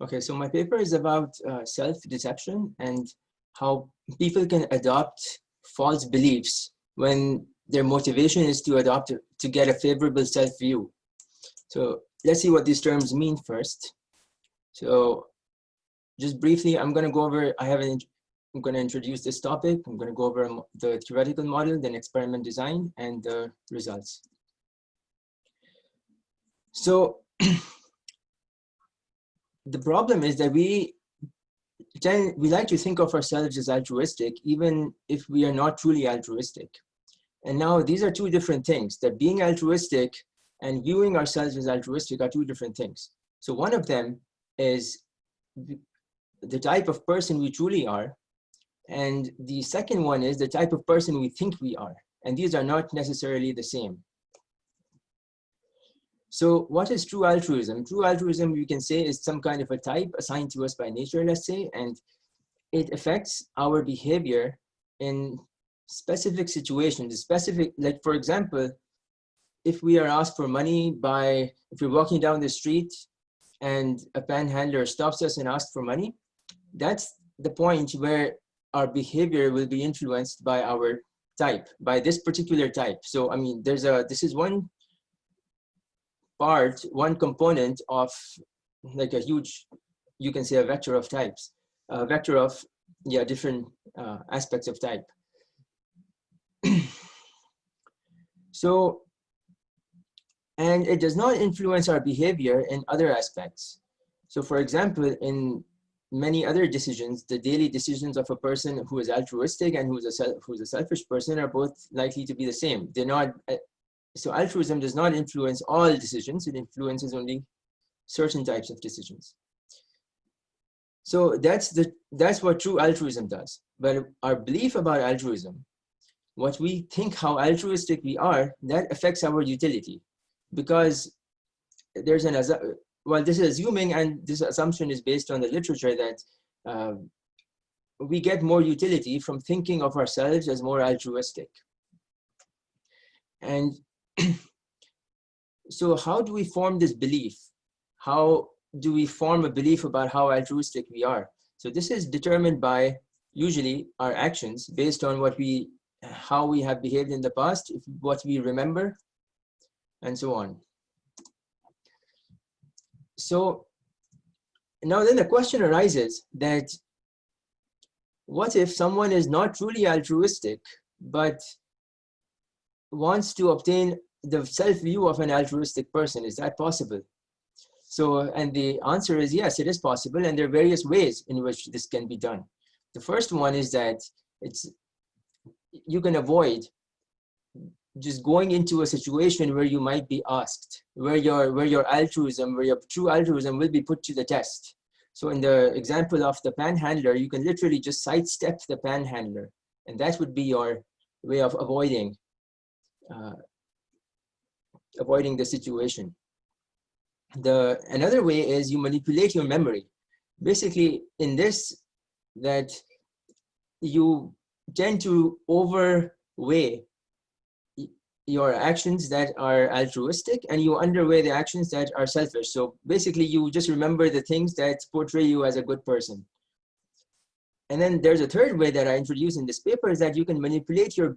Okay, so my paper is about self-deception and how people can adopt false beliefs when their motivation is to get a favorable self-view. So let's see what these terms mean first. So just briefly, I'm going to go over, I'm going to introduce this topic. I'm going to go over the theoretical model, then experiment design, and the results. So the problem is that we like to think of ourselves as altruistic, even if we are not truly altruistic. And now these are two different things, that being altruistic and viewing ourselves as altruistic are two different things. So one of them is the type of person we truly are. And the second one is the type of person we think we are. And these are not necessarily the same. So what is true altruism? True altruism, we can say, is some kind of a type assigned to us by nature, let's say, and it affects our behavior in specific situations, like for example, if we are asked for money if we're walking down the street and a panhandler stops us and asks for money, that's the point where our behavior will be influenced by our type, by this particular type. So, I mean, this is one component of like a huge, you can say, a vector of types, a vector of different aspects of type. So, and it does not influence our behavior in other aspects. So for example, in many other decisions, the daily decisions of a person who is altruistic and who's a selfish person are both likely to be the same. They're not, so altruism does not influence all decisions, it influences only certain types of decisions. So that's what true altruism does. But our belief about altruism, what we think how altruistic we are, that affects our utility. Because there's this is assuming, and this assumption is based on the literature, that we get more utility from thinking of ourselves as more altruistic. And so how do we form this belief? How do we form a belief about how altruistic we are? So this is determined by usually our actions based on how we have behaved in the past, what we remember, and so on. So now then the question arises that what if someone is not truly altruistic, but wants to obtain the self-view of an altruistic person? Is that possible? So, and the answer is yes, it is possible. And there are various ways in which this can be done. The first one is that you can avoid just going into a situation where you might be asked, where your true altruism will be put to the test. So in the example of the panhandler, you can literally just sidestep the panhandler, and that would be your way of avoiding the situation. Another way is you manipulate your memory. Basically, in this, that you tend to overweigh your actions that are altruistic and you underweigh the actions that are selfish. So basically, you just remember the things that portray you as a good person. And then there's a third way that I introduce in this paper, is that you can manipulate your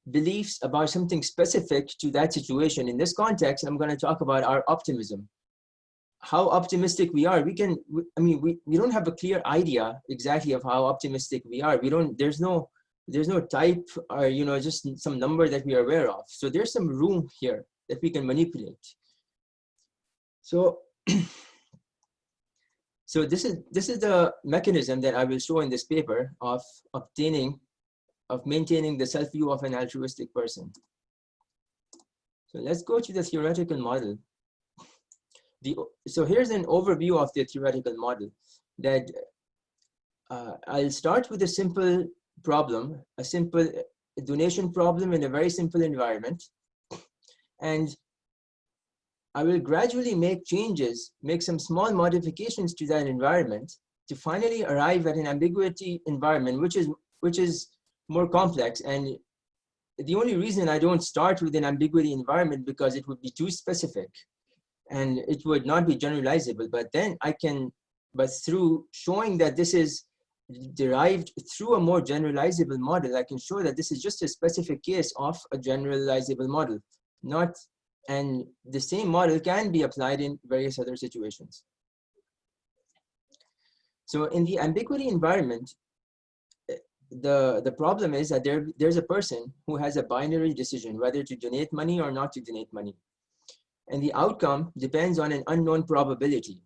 beliefs about something specific to that situation. In this context, I'm going to talk about our optimism. How optimistic we are. We don't have a clear idea exactly of how optimistic we are. There's no type or just some number that we are aware of. So there's some room here that we can manipulate. So so this is the mechanism that I will show in this paper of maintaining the self-view of an altruistic person. So let's go to the theoretical model. So here's an overview of the theoretical model. That I'll start with a simple problem, a simple donation problem in a very simple environment. And I will gradually make changes, make some small modifications to that environment to finally arrive at an ambiguity environment, which is more complex. And the only reason I don't start with an ambiguity environment because it would be too specific. and it would not be generalizable. But then but through showing that this is derived through a more generalizable model, I can show that this is just a specific case of a generalizable model, and the same model can be applied in various other situations. So in the ambiguity environment, the problem is that there's a person who has a binary decision whether to donate money or not to donate money. And the outcome depends on an unknown probability.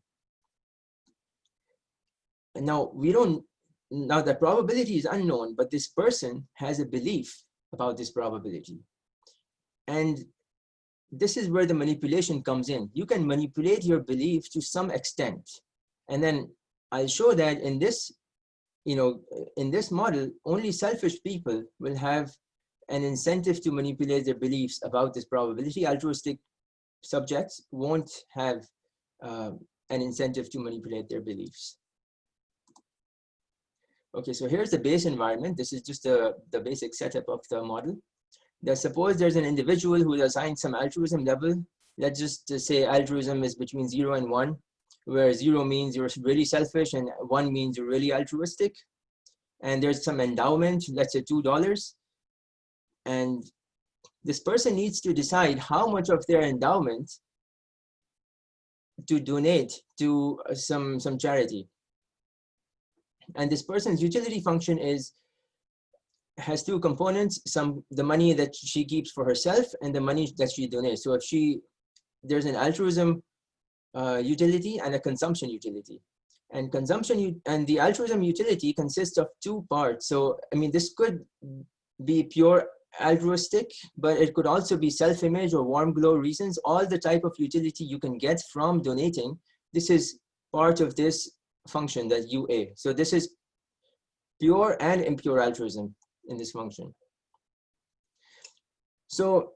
And now the probability is unknown, but this person has a belief about this probability. And this is where the manipulation comes in. You can manipulate your belief to some extent. And then I'll show that in this model, only selfish people will have an incentive to manipulate their beliefs about this probability. Altruistic subjects won't have an incentive to manipulate their beliefs. Okay, so here's the base environment. This is just the basic setup of the model. Now, suppose there's an individual who is assigned some altruism level. Let's just say altruism is between 0 and 1, where 0 means you're really selfish and 1 means you're really altruistic. And there's some endowment, let's say $2. And this person needs to decide how much of their endowment to donate to some charity. And this person's utility function has two components: the money that she keeps for herself and the money that she donates. So if there's an altruism utility and a consumption utility. And the altruism utility consists of two parts. So I mean, this could be pure altruistic, but it could also be self-image or warm glow reasons. All the type of utility you can get from donating, this is part of this function, that UA. So this is pure and impure altruism in this function. So,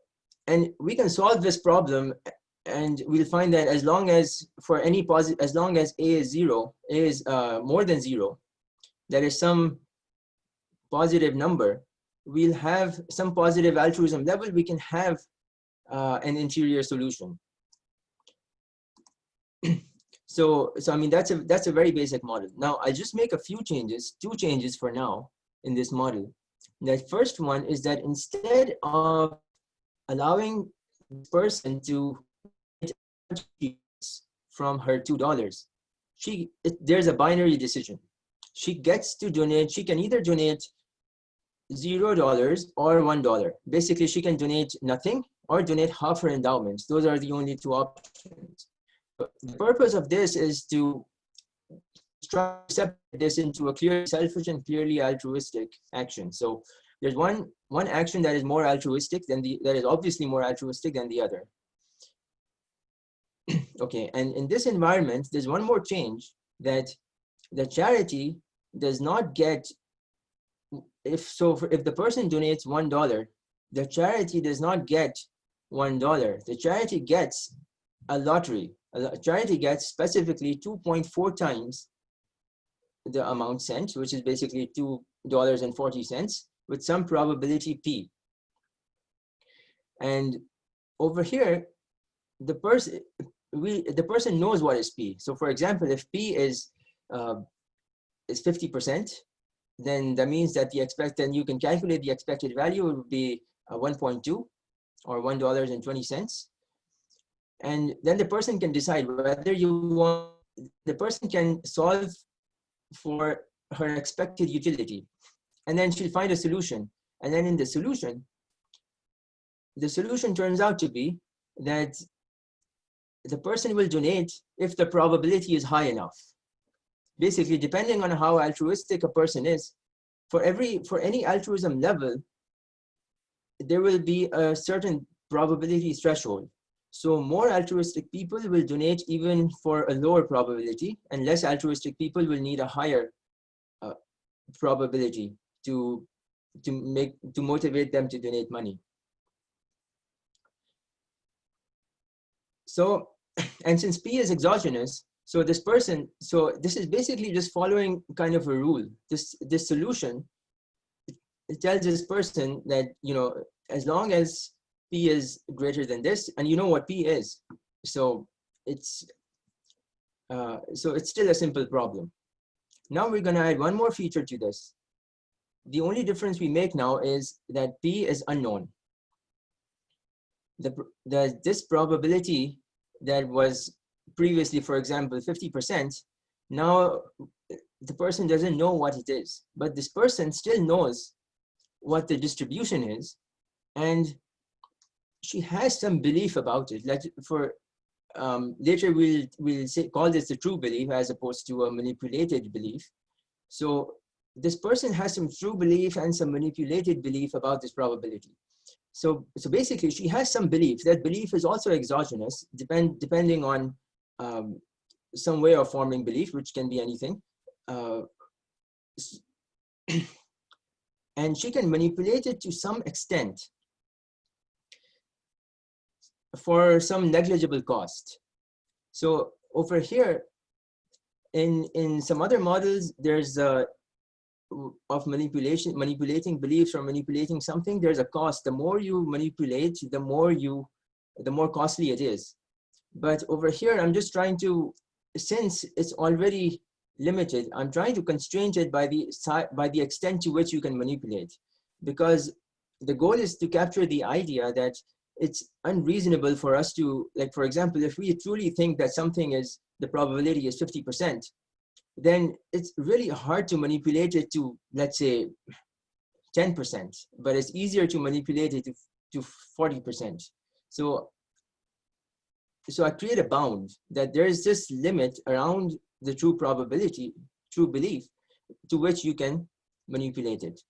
and we can solve this problem, and we'll find that as long as as long as A is 0, A is more than 0, there is some positive number, we'll have some positive altruism level, we can have an interior solution. So I mean, that's a very basic model. Now I'll just make a few changes, 2 changes for now in this model. The first one is that instead of allowing the person to from her $2, there's a binary decision. She gets to donate. She can either donate $0 or $1. Basically, she can donate nothing or donate half her endowments. Those are the only 2 options. The purpose of this is to try to separate this into a clearly selfish and clearly altruistic action. So there's one action that is more altruistic than that is obviously more altruistic than the other. Okay, and in this environment, there's one more change, that the charity does not get, if the person donates $1, the charity does not get $1. The charity gets a lottery. A charity gets specifically 2.4 times the amount sent, which is basically $2.40, with some probability P. And over here, the person knows what is P. So for example, if P is 50%, then that means that then you can calculate the expected value would be 1.2 or $1.20. And then the person can decide whether the person can solve for her expected utility, and then she'll find a solution. And then in the solution turns out to be that the person will donate if the probability is high enough. Basically, depending on how altruistic a person is, for any altruism level, there will be a certain probability threshold. So more altruistic people will donate even for a lower probability, and less altruistic people will need a higher probability to motivate them to donate money. So, and since P is exogenous, so this is basically just following kind of a rule. This solution, it tells this person that, as long as P is greater than this, and you know what P is. So it's so it's still a simple problem. Now we're going to add one more feature to this. The only difference we make now is that P is unknown. This probability that was previously, for example, 50%, now the person doesn't know what it is, but this person still knows what the distribution is, and she has some belief about it. Like for later we'll say, call this the true belief as opposed to a manipulated belief. So this person has some true belief and some manipulated belief about this probability. So basically she has some belief. That belief is also exogenous, depending on some way of forming belief, which can be anything. And she can manipulate it to some extent for some negligible cost. So over here, in some other models, there's of manipulating beliefs or manipulating something, there's a cost. The more you manipulate, the more costly it is. But over here, I'm just trying to, since it's already limited, I'm trying to constrain it by the extent to which you can manipulate, because the goal is to capture the idea that it's unreasonable for us to, like, for example, if we truly think that something is, the probability is 50%, then it's really hard to manipulate it to, let's say, 10%, but it's easier to manipulate it to 40%. So I create a bound that there is this limit around the true probability, true belief, to which you can manipulate it.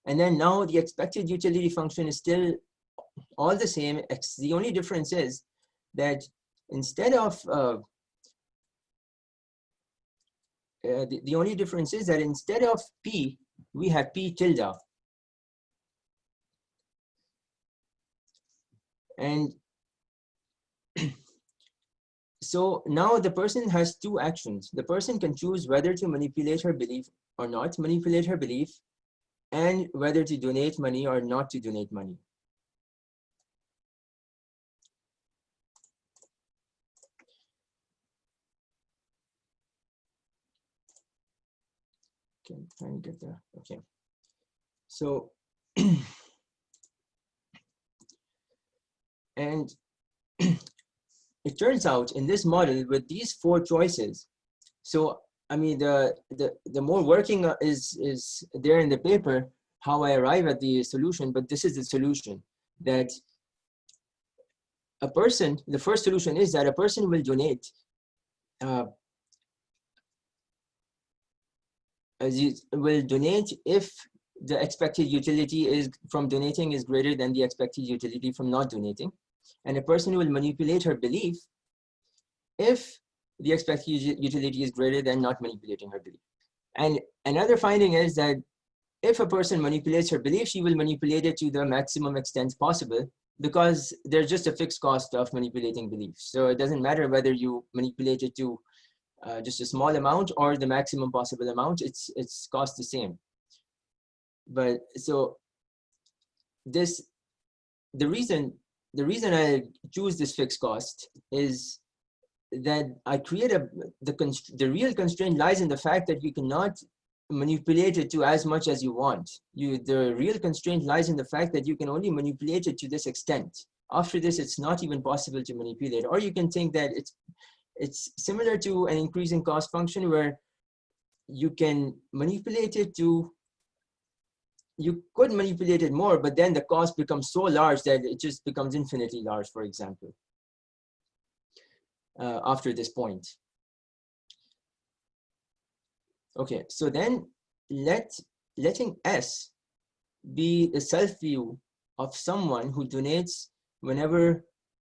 And then now the expected utility function is still all the same. The only difference is that instead of the only difference is that instead of P, we have P tilde. And so now the person has two actions. The person can choose whether to manipulate her belief or not manipulate her belief, and whether to donate money or not to donate money. Okay, I'm trying to get there. Okay. So, and it turns out in this model with these four choices, so I mean the more working is there in the paper how I arrive at the solution, but this is the solution, that a person, the first solution is that a person will donate if the expected utility is from donating is greater than the expected utility from not donating. And a person will manipulate her belief if the expected utility is greater than not manipulating her belief. And another finding is that if a person manipulates her belief, she will manipulate it to the maximum extent possible, because there's just a fixed cost of manipulating beliefs. So it doesn't matter whether you manipulate it to just a small amount or the maximum possible amount, it's cost the same. But so the reason I choose this fixed cost is that I create the real constraint lies in the fact that you cannot manipulate it to as much as you want. The real constraint lies in the fact that you can only manipulate it to this extent. After this, it's not even possible to manipulate. Or you can think that it's similar to an increasing cost function where you can manipulate it to, you could manipulate it more, but then the cost becomes so large that it just becomes infinitely large, for example, after this point. Okay, so then letting S be the self-view of someone who donates whenever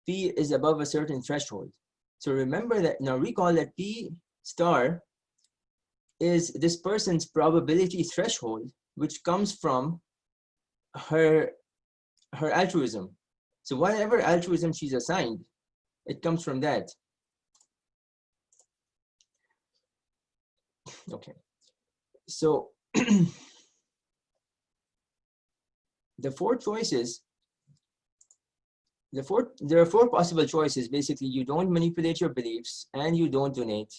P is above a certain threshold. So remember that, now recall that P star is this person's probability threshold, which comes from her altruism. So whatever altruism she's assigned, it comes from that. Okay, so the four choices there are four possible choices. Basically, you don't manipulate your beliefs and you don't donate,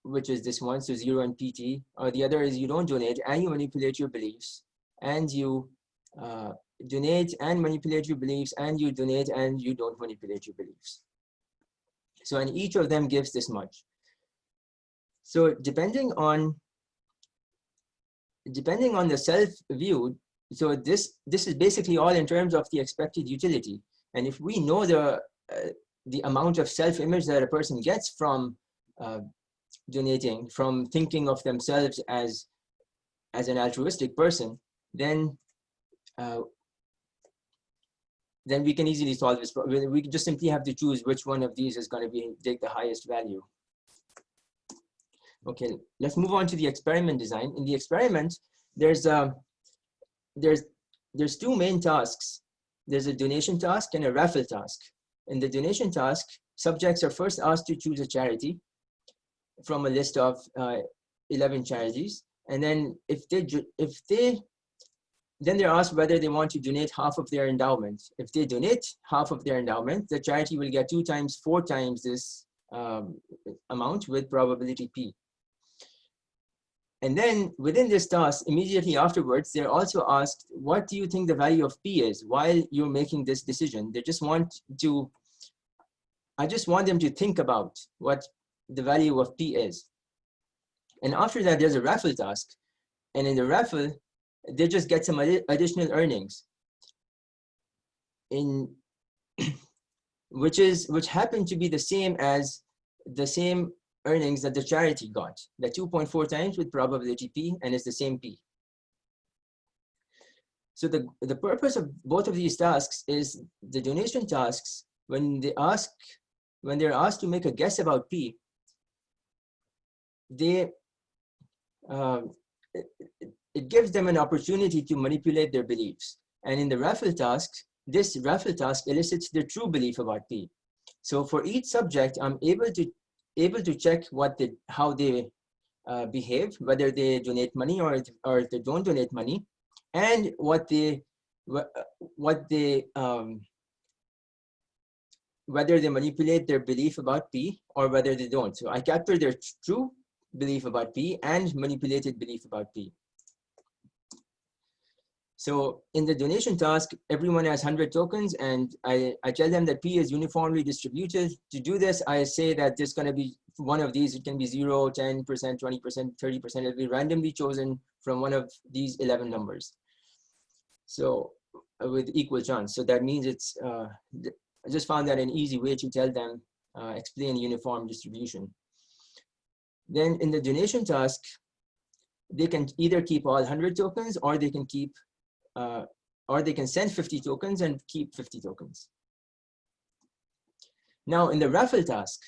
which is this one, so 0 and PT. Or the other is you don't donate and you manipulate your beliefs, and you donate and manipulate your beliefs, and you donate and you don't manipulate your beliefs. So, and each of them gives this much. So depending on the self view, so this is basically all in terms of the expected utility. And if we know the amount of self-image that a person gets from donating, from thinking of themselves as an altruistic person, then we can easily solve this problem. We just simply have to choose which one of these is going to take the highest value. Okay, let's move on to the experiment design. In the experiment, there's two main tasks. There's a donation task and a raffle task. In the donation task, subjects are first asked to choose a charity from a list of 11 charities, and then then they're asked whether they want to donate half of their endowment. If they donate half of their endowment, the charity will get 2 times, 4 times this amount with probability P. And then within this task, immediately afterwards, they're also asked, what do you think the value of P is while you're making this decision? They just want to, I just want them to think about what the value of P is. And after that, there's a raffle task. And in the raffle, they just get some additional earnings which happen to be the same as the same earnings that the charity got, the 2.4 times with probability P, and it's the same P. So the purpose of both of these tasks is the donation tasks, when they're asked to make a guess about P, it gives them an opportunity to manipulate their beliefs. And in the raffle task, this raffle task elicits their true belief about P. So for each subject, I'm able to check how they behave, whether they donate money or if they don't donate money, and whether they manipulate their belief about P or whether they don't. So I capture their true belief about P and manipulated belief about P. So in the donation task, everyone has 100 tokens, and I tell them that P is uniformly distributed. To do this, I say that there's going to be one of these. It can be 0, 10%, 20%, 30%. It'll be randomly chosen from one of these 11 numbers. So with equal chance. So that means it's, I just found that an easy way to tell them, explain uniform distribution. Then in the donation task, they can either keep all 100 tokens, or they can keep or they can send 50 tokens and keep 50 tokens. Now in the raffle task,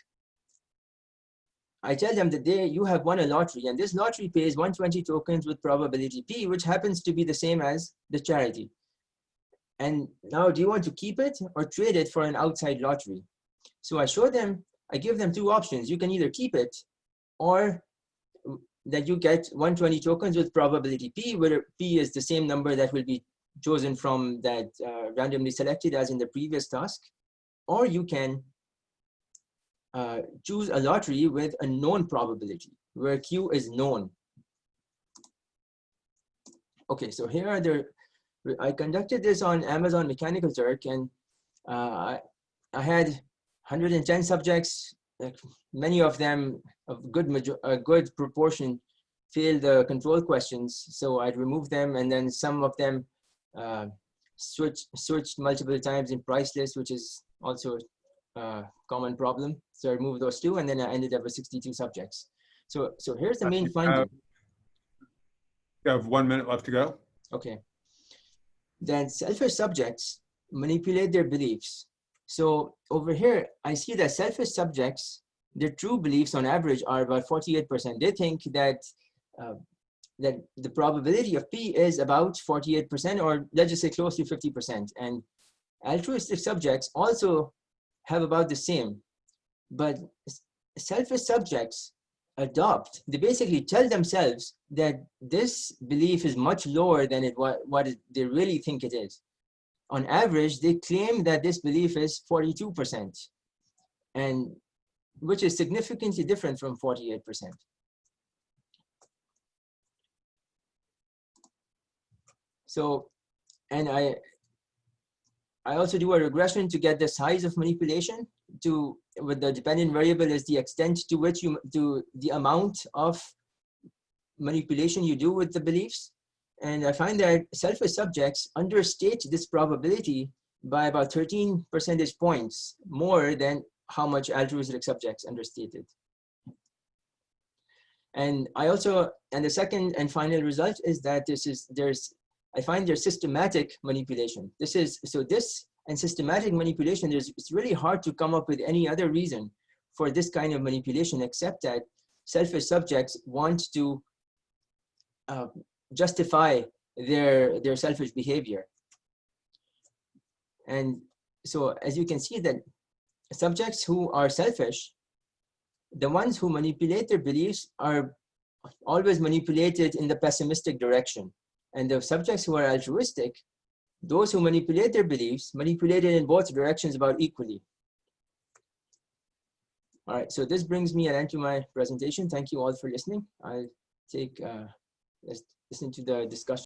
I tell them that you have won a lottery, and this lottery pays 120 tokens with probability P, which happens to be the same as the charity. And now, do you want to keep it or trade it for an outside lottery? So I give them two options. You can either keep it, or that you get 120 tokens with probability P, where P is the same number that will be chosen from that randomly selected as in the previous task. Or you can choose a lottery with a known probability, where Q is known. Okay, so here are I conducted this on Amazon Mechanical Turk, and I had 110 subjects. Many of them, a good proportion, failed the control questions. So I'd remove them, and then some of them switched multiple times in price list, which is also a common problem. So I removed those two, and then I ended up with 62 subjects. So here's the main finding. You have 1 minute left to go. Okay. Then selfish subjects manipulate their beliefs. So over here, I see that selfish subjects, their true beliefs on average are about 48%. They think that that the probability of P is about 48%, or let's just say close to 50%. And altruistic subjects also have about the same. But selfish subjects they basically tell themselves that this belief is much lower than what they really think it is. on average, they claim that this belief is 42%, and which is significantly different from 48%. So, and I also do a regression to get the size of manipulation with the dependent variable is the extent to which the amount of manipulation you do with the beliefs. And I find that selfish subjects understate this probability by about 13 percentage points more than how much altruistic subjects understated. And the second and final result is that I find there's systematic manipulation. This and systematic manipulation, it's really hard to come up with any other reason for this kind of manipulation except that selfish subjects want to justify their selfish behavior. And so as you can see that subjects who are selfish, the ones who manipulate their beliefs are always manipulated in the pessimistic direction. And the subjects who are altruistic, those who manipulate their beliefs, manipulated in both directions about equally. All right, so this brings me an end to my presentation. Thank you all for listening. I'll listen to the discussion.